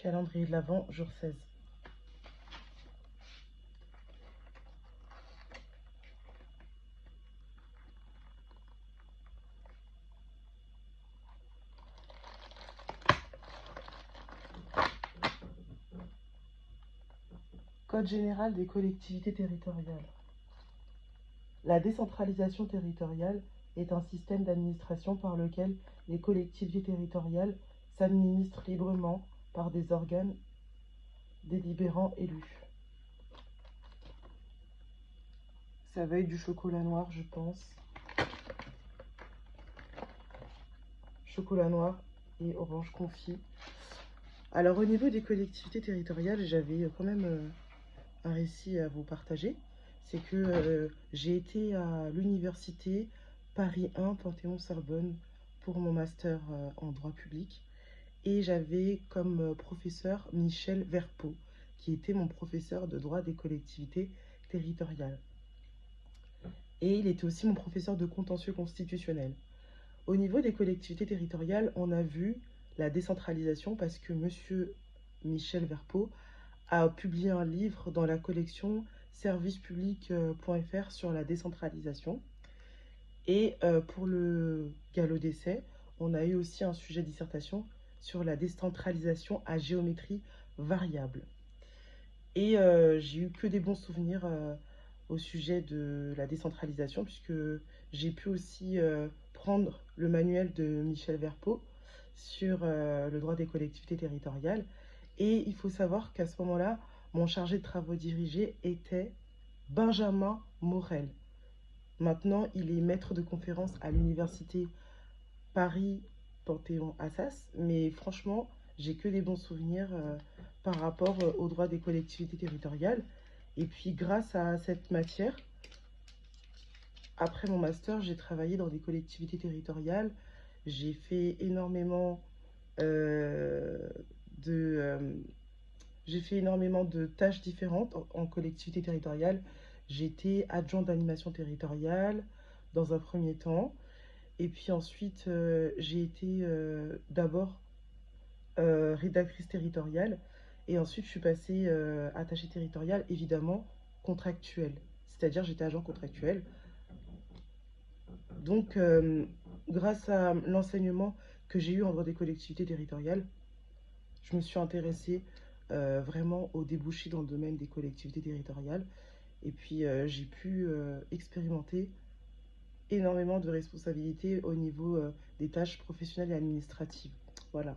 Calendrier de l'Avent, jour 16. Code général des collectivités territoriales. La décentralisation territoriale est un système d'administration par lequel les collectivités territoriales s'administrent librement par des organes délibérants élus. Ça va être du chocolat noir, je pense. Chocolat noir et orange confit. Alors au niveau des collectivités territoriales, j'avais quand même un récit à vous partager. C'est que j'ai été à l'université Paris 1 Panthéon-Sorbonne pour mon master en droit public. Et j'avais comme professeur Michel Verpeau, qui était mon professeur de droit des collectivités territoriales. Et il était aussi mon professeur de contentieux constitutionnel. Au niveau des collectivités territoriales, on a vu la décentralisation parce que monsieur Michel Verpeau a publié un livre dans la collection servicepublic.fr sur la décentralisation. Et pour le galop d'essai, on a eu aussi un sujet de dissertation sur la décentralisation à géométrie variable. Et j'ai eu que des bons souvenirs au sujet de la décentralisation, puisque j'ai pu aussi prendre le manuel de Michel Verpeau sur le droit des collectivités territoriales. Et il faut savoir qu'à ce moment-là, mon chargé de travaux dirigés était Benjamin Morel. Maintenant, il est maître de conférence à l'université Paris Panthéon-Assas, mais franchement, j'ai que des bons souvenirs par rapport au droit des collectivités territoriales. Et puis, grâce à cette matière, après mon master, j'ai travaillé dans des collectivités territoriales. J'ai fait énormément de tâches différentes en collectivité territoriale. J'étais adjointe d'animation territoriale dans un premier temps. Et puis ensuite, j'ai été d'abord rédactrice territoriale. Et ensuite, je suis passée attachée territoriale, évidemment, contractuelle. C'est-à-dire, j'étais agent contractuel. Donc, grâce à l'enseignement que j'ai eu en droit des collectivités territoriales, je me suis intéressée vraiment aux débouchés dans le domaine des collectivités territoriales. Et puis, j'ai pu expérimenter énormément de responsabilités au niveau des tâches professionnelles et administratives. Voilà.